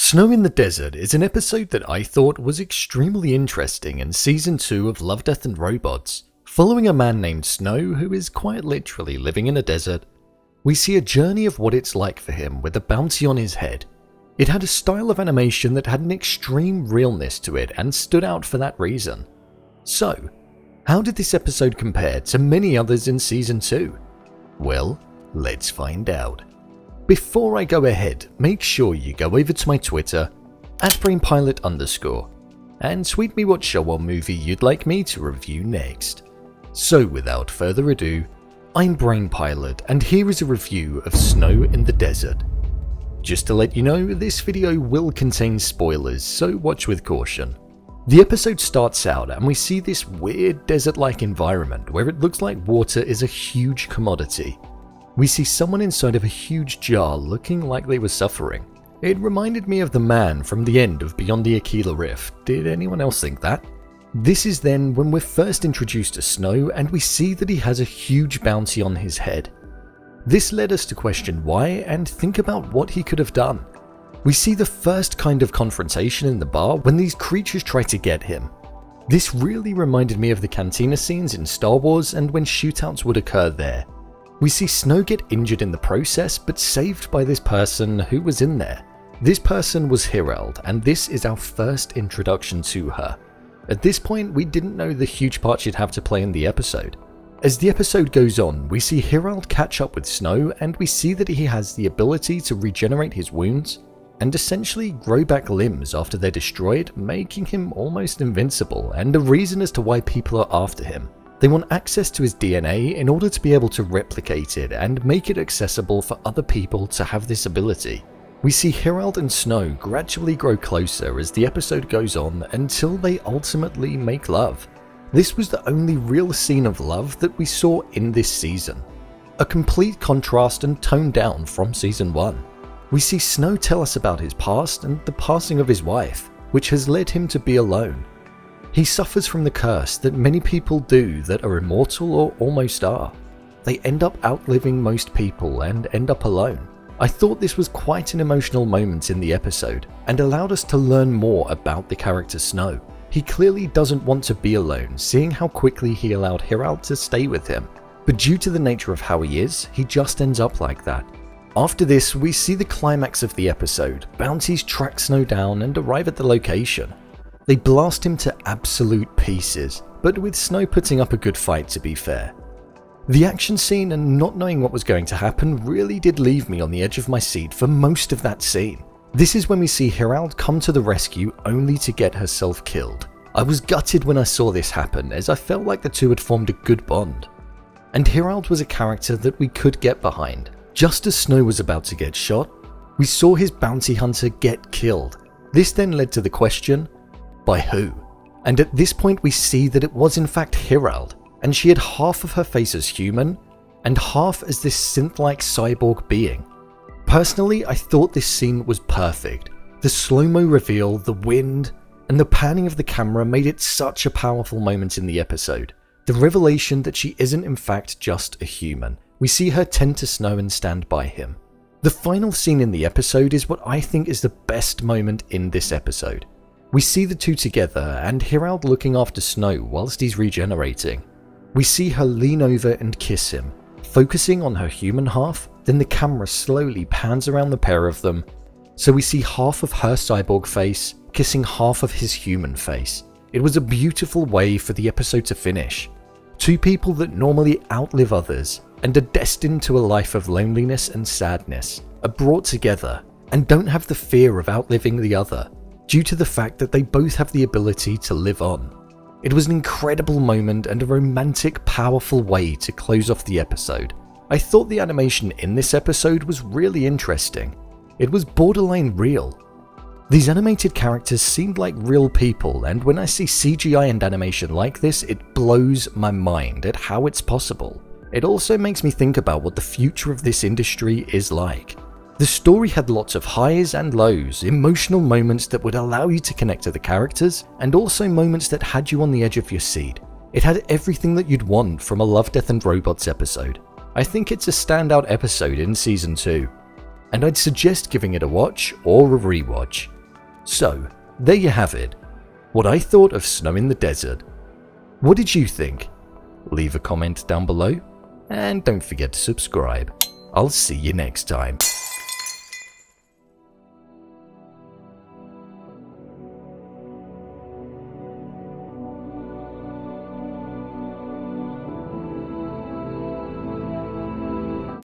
Snow in the Desert is an episode that I thought was extremely interesting in Season 2 of Love, Death and Robots. Following a man named Snow who is quite literally living in a desert, we see a journey of what it's like for him with a bounty on his head. It had a style of animation that had an extreme realness to it and stood out for that reason. So, how did this episode compare to many others in Season 2? Well, let's find out. Before I go ahead, make sure you go over to my Twitter, @BrainPilot_, and tweet me what show or movie you'd like me to review next. So without further ado, I'm BrainPilot, and here is a review of Snow in the Desert. Just to let you know, this video will contain spoilers, so watch with caution. The episode starts out and we see this weird desert-like environment where it looks like water is a huge commodity. We see someone inside of a huge jar looking like they were suffering. It reminded me of the man from the end of Beyond the Aquila Rift. Did anyone else think that? This is then when we're first introduced to Snow and we see that he has a huge bounty on his head. This led us to question why and think about what he could have done. We see the first kind of confrontation in the bar when these creatures try to get him. This really reminded me of the cantina scenes in Star Wars and when shootouts would occur there. We see Snow get injured in the process but saved by this person who was in there. This person was Herald, and this is our first introduction to her. At this point, we didn't know the huge part she'd have to play in the episode. As the episode goes on, we see Herald catch up with Snow and we see that he has the ability to regenerate his wounds and essentially grow back limbs after they're destroyed, making him almost invincible and a reason as to why people are after him. They want access to his DNA in order to be able to replicate it and make it accessible for other people to have this ability. We see Herald and Snow gradually grow closer as the episode goes on until they ultimately make love. This was the only real scene of love that we saw in this season. A complete contrast and toned down from Season 1. We see Snow tell us about his past and the passing of his wife, which has led him to be alone. He suffers from the curse that many people do that are immortal or almost are. They end up outliving most people and end up alone. I thought this was quite an emotional moment in the episode and allowed us to learn more about the character Snow. He clearly doesn't want to be alone, seeing how quickly he allowed Herald to stay with him. But due to the nature of how he is, he just ends up like that. After this, we see the climax of the episode. Bounties track Snow down and arrive at the location. They blast him to absolute pieces, but with Snow putting up a good fight to be fair. The action scene and not knowing what was going to happen really did leave me on the edge of my seat for most of that scene. This is when we see Herald come to the rescue only to get herself killed. I was gutted when I saw this happen as I felt like the two had formed a good bond. And Herald was a character that we could get behind. Just as Snow was about to get shot, we saw his bounty hunter get killed. This then led to the question, by who? And at this point we see that it was in fact Herald, and she had half of her face as human and half as this synth-like cyborg being. Personally, I thought this scene was perfect. The slow-mo reveal, the wind, and the panning of the camera made it such a powerful moment in the episode. The revelation that she isn't in fact just a human. We see her tend to Snow and stand by him. The final scene in the episode is what I think is the best moment in this episode. We see the two together and Herald looking after Snow whilst he's regenerating. We see her lean over and kiss him, focusing on her human half, then the camera slowly pans around the pair of them, so we see half of her cyborg face kissing half of his human face. It was a beautiful way for the episode to finish. Two people that normally outlive others and are destined to a life of loneliness and sadness are brought together and don't have the fear of outliving the other, due to the fact that they both have the ability to live on. It was an incredible moment and a romantic, powerful way to close off the episode. I thought the animation in this episode was really interesting. It was borderline real. These animated characters seemed like real people, and when I see CGI and animation like this, it blows my mind at how it's possible. It also makes me think about what the future of this industry is like. The story had lots of highs and lows, emotional moments that would allow you to connect to the characters, and also moments that had you on the edge of your seat. It had everything that you'd want from a Love, Death and Robots episode. I think it's a standout episode in Season 2. and I'd suggest giving it a watch or a rewatch. So, there you have it, what I thought of Snow in the Desert. What did you think? Leave a comment down below, and don't forget to subscribe. I'll see you next time.